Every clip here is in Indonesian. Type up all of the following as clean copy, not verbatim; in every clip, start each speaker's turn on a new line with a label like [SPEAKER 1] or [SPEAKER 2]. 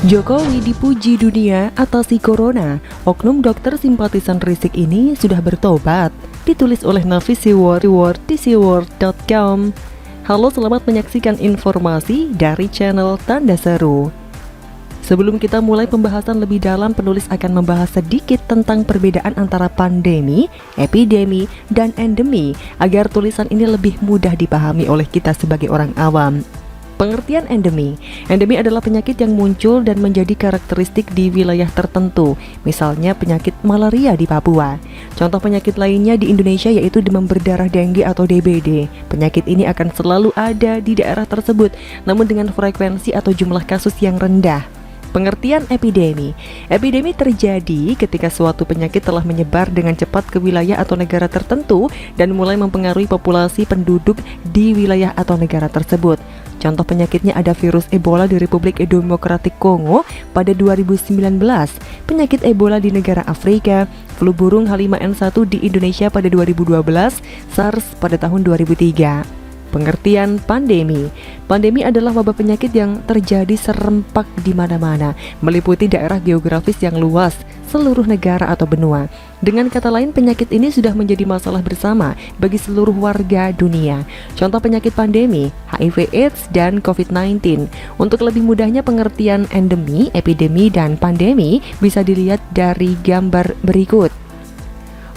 [SPEAKER 1] Jokowi dipuji dunia atasi corona. Oknum dokter simpatisan Rizik ini sudah bertobat. Ditulis oleh Nafis Siward di siward.com. Halo, selamat menyaksikan informasi dari channel Tanda Seru. Sebelum kita mulai pembahasan lebih dalam, penulis akan membahas sedikit tentang perbedaan antara pandemi, epidemi, dan endemi agar tulisan ini lebih mudah dipahami oleh kita sebagai orang awam. Pengertian endemi. Endemi adalah penyakit yang muncul dan menjadi karakteristik di wilayah tertentu, misalnya penyakit malaria di Papua. Contoh penyakit lainnya di Indonesia yaitu demam berdarah dengue atau DBD. Penyakit ini akan selalu ada di daerah tersebut, namun dengan frekuensi atau jumlah kasus yang rendah. Pengertian epidemi. Epidemi terjadi ketika suatu penyakit telah menyebar dengan cepat ke wilayah atau negara tertentu dan mulai mempengaruhi populasi penduduk di wilayah atau negara tersebut. Contoh penyakitnya ada virus Ebola di Republik Demokratik Kongo pada 2019, penyakit Ebola di negara Afrika, flu burung H5N1 di Indonesia pada 2012, SARS pada tahun 2003. Pengertian pandemi. Pandemi adalah wabah penyakit yang terjadi serempak di mana-mana, meliputi daerah geografis yang luas, seluruh negara atau benua. Dengan kata lain, penyakit ini sudah menjadi masalah bersama bagi seluruh warga dunia. Contoh penyakit pandemi, HIV/AIDS dan COVID-19. Untuk lebih mudahnya pengertian endemi, epidemi, dan pandemi bisa dilihat dari gambar berikut.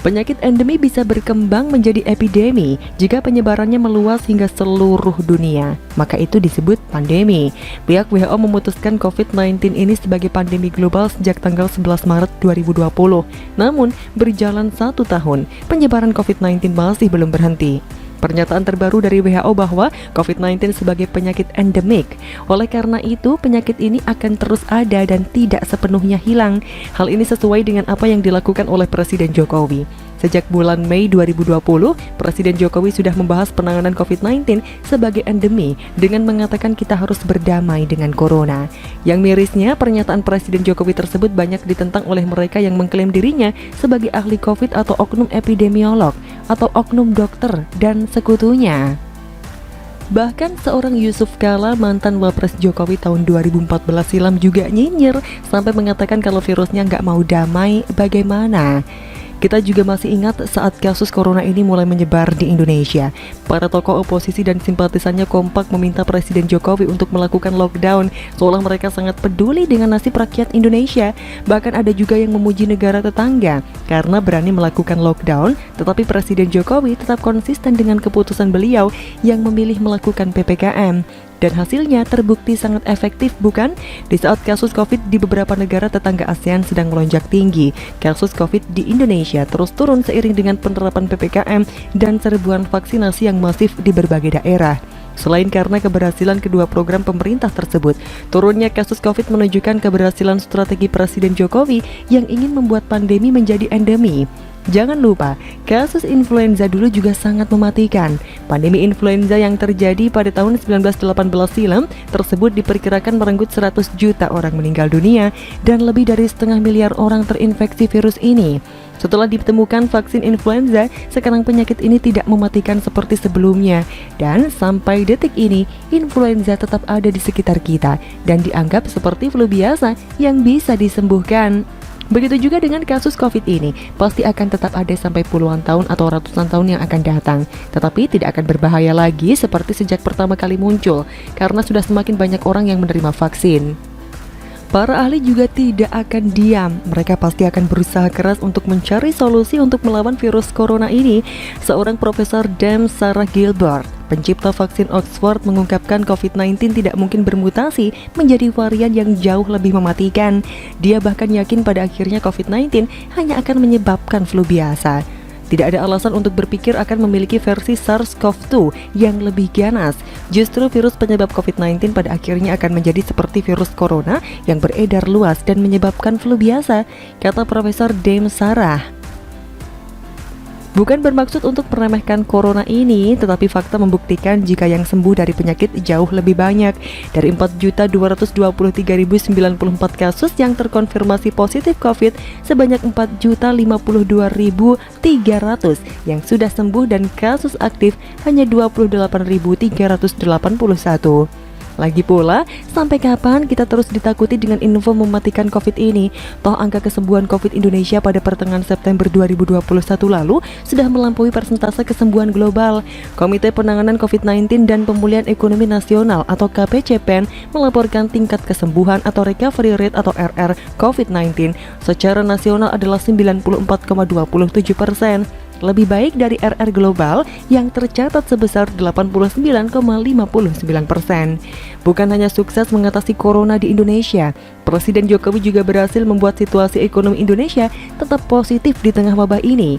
[SPEAKER 1] Penyakit endemi bisa berkembang menjadi epidemi jika penyebarannya meluas hingga seluruh dunia, maka itu disebut pandemi. Pihak WHO memutuskan COVID-19 ini sebagai pandemi global sejak tanggal 11 Maret 2020. Namun, berjalan 1 tahun, penyebaran COVID-19 masih belum berhenti. Pernyataan terbaru dari WHO bahwa COVID-19 sebagai penyakit endemik. Oleh karena itu, penyakit ini akan terus ada dan tidak sepenuhnya hilang. Hal ini sesuai dengan apa yang dilakukan oleh Presiden Jokowi. Sejak bulan Mei 2020, Presiden Jokowi sudah membahas penanganan COVID-19 sebagai endemi dengan mengatakan kita harus berdamai dengan corona. Yang mirisnya, pernyataan Presiden Jokowi tersebut banyak ditentang oleh mereka yang mengklaim dirinya sebagai ahli COVID atau oknum epidemiolog atau oknum dokter dan sekutunya. Bahkan seorang Yusuf Kala, mantan Wapres Jokowi tahun 2014 silam juga nyinyir sampai mengatakan kalau virusnya nggak mau damai, bagaimana? Kita juga masih ingat saat kasus corona ini mulai menyebar di Indonesia. Para tokoh oposisi dan simpatisannya kompak meminta Presiden Jokowi untuk melakukan lockdown, seolah mereka sangat peduli dengan nasib rakyat Indonesia. Bahkan ada juga yang memuji negara tetangga karena berani melakukan lockdown, tetapi Presiden Jokowi tetap konsisten dengan keputusan beliau yang memilih melakukan PPKM. Dan hasilnya terbukti sangat efektif, bukan? Di saat kasus COVID di beberapa negara tetangga ASEAN sedang melonjak tinggi, kasus COVID di Indonesia terus turun seiring dengan penerapan PPKM dan serbuan vaksinasi yang masif di berbagai daerah. Selain karena keberhasilan kedua program pemerintah tersebut, turunnya kasus COVID menunjukkan keberhasilan strategi Presiden Jokowi yang ingin membuat pandemi menjadi endemi. Jangan lupa, kasus influenza dulu juga sangat mematikan. Pandemi influenza yang terjadi pada tahun 1918 silam tersebut diperkirakan merenggut 100 juta orang meninggal dunia dan lebih dari 500 miliar orang terinfeksi virus ini. Setelah ditemukan vaksin influenza, sekarang penyakit ini tidak mematikan seperti sebelumnya. Dan sampai detik ini, influenza tetap ada di sekitar kita dan dianggap seperti flu biasa yang bisa disembuhkan. Begitu juga dengan kasus COVID ini, pasti akan tetap ada sampai puluhan tahun atau ratusan tahun yang akan datang. Tetapi tidak akan berbahaya lagi seperti sejak pertama kali muncul, karena sudah semakin banyak orang yang menerima vaksin. Para ahli juga tidak akan diam, mereka pasti akan berusaha keras untuk mencari solusi untuk melawan virus corona ini. Seorang Profesor Dame Sarah Gilbert, pencipta vaksin Oxford, mengungkapkan COVID-19 tidak mungkin bermutasi menjadi varian yang jauh lebih mematikan. Dia bahkan yakin pada akhirnya COVID-19 hanya akan menyebabkan flu biasa. Tidak ada alasan untuk berpikir akan memiliki versi SARS-CoV-2 yang lebih ganas. Justru virus penyebab COVID-19 pada akhirnya akan menjadi seperti virus corona yang beredar luas dan menyebabkan flu biasa, kata Profesor Dame Sarah. Bukan bermaksud untuk meremehkan corona ini, tetapi fakta membuktikan jika yang sembuh dari penyakit jauh lebih banyak. Dari 4.223.094 kasus yang terkonfirmasi positif COVID, sebanyak 4.052.300 yang sudah sembuh dan kasus aktif hanya 28.381. Lagi pula, sampai kapan kita terus ditakuti dengan info mematikan COVID ini? Toh angka kesembuhan COVID Indonesia pada pertengahan September 2021 lalu sudah melampaui persentase kesembuhan global. Komite Penanganan COVID-19 dan Pemulihan Ekonomi Nasional atau KPCPN melaporkan tingkat kesembuhan atau recovery rate atau RR COVID-19 secara nasional adalah 94,27%. Lebih baik dari RR global yang tercatat sebesar 89,59%. Bukan hanya sukses mengatasi corona di Indonesia, Presiden Jokowi juga berhasil membuat situasi ekonomi Indonesia tetap positif di tengah wabah ini.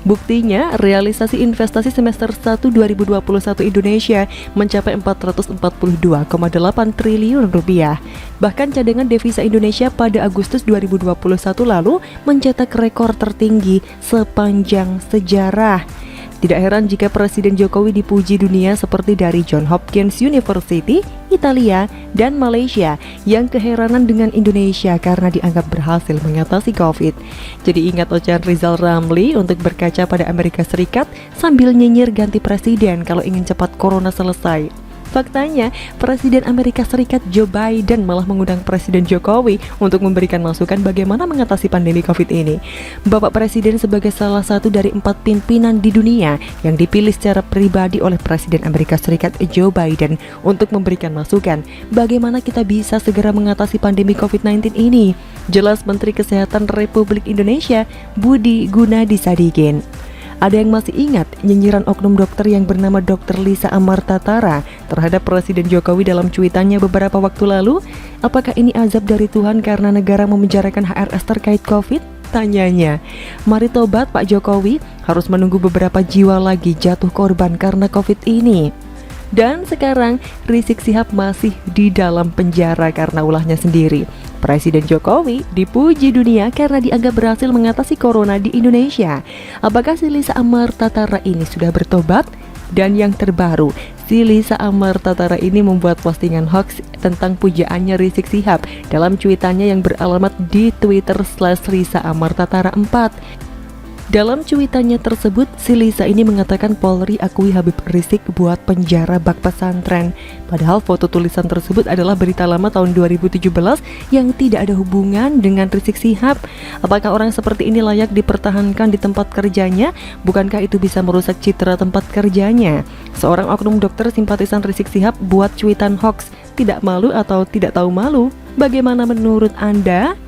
[SPEAKER 1] Buktinya, realisasi investasi semester 1 2021 Indonesia mencapai 442,8 triliun rupiah. Bahkan cadangan devisa Indonesia pada Agustus 2021 lalu mencetak rekor tertinggi sepanjang sejarah. Tidak heran jika Presiden Jokowi dipuji dunia seperti dari Johns Hopkins University, Italia, dan Malaysia yang keheranan dengan Indonesia karena dianggap berhasil mengatasi COVID. Jadi ingat ucapan Rizal Ramli untuk berkaca pada Amerika Serikat sambil nyinyir ganti presiden kalau ingin cepat corona selesai. Faktanya, Presiden Amerika Serikat Joe Biden malah mengundang Presiden Jokowi untuk memberikan masukan bagaimana mengatasi pandemi COVID ini. Bapak Presiden sebagai salah satu dari 4 pimpinan di dunia yang dipilih secara pribadi oleh Presiden Amerika Serikat Joe Biden untuk memberikan masukan bagaimana kita bisa segera mengatasi pandemi COVID-19 ini. Jelas Menteri Kesehatan Republik Indonesia Budi Gunadi Sadikin. Ada yang masih ingat nyinyiran oknum dokter yang bernama Dr. Lisa Amartatara terhadap Presiden Jokowi dalam cuitannya beberapa waktu lalu? Apakah ini azab dari Tuhan karena negara memenjarakan HRS terkait COVID? Tanyanya. Mari tobat Pak Jokowi, harus menunggu beberapa jiwa lagi jatuh korban karena COVID ini. Dan sekarang Rizik Syihab masih di dalam penjara karena ulahnya sendiri. Presiden Jokowi dipuji dunia karena dianggap berhasil mengatasi corona di Indonesia. Apakah si Lisa Amartatara ini sudah bertobat? Dan yang terbaru, si Lisa Amartatara ini membuat postingan hoax tentang pujaannya Rizik Syihab dalam cuitannya yang beralamat di Twitter/Lisa Amartatara 4. Dalam cuitannya tersebut, si Lisa ini mengatakan Polri akui Habib Rizik buat penjara bak pesantren. Padahal foto tulisan tersebut adalah berita lama tahun 2017 yang tidak ada hubungan dengan Rizik Syihab. Apakah orang seperti ini layak dipertahankan di tempat kerjanya? Bukankah itu bisa merusak citra tempat kerjanya? Seorang oknum dokter simpatisan Rizik Syihab buat cuitan hoax. Tidak malu atau tidak tahu malu? Bagaimana menurut Anda?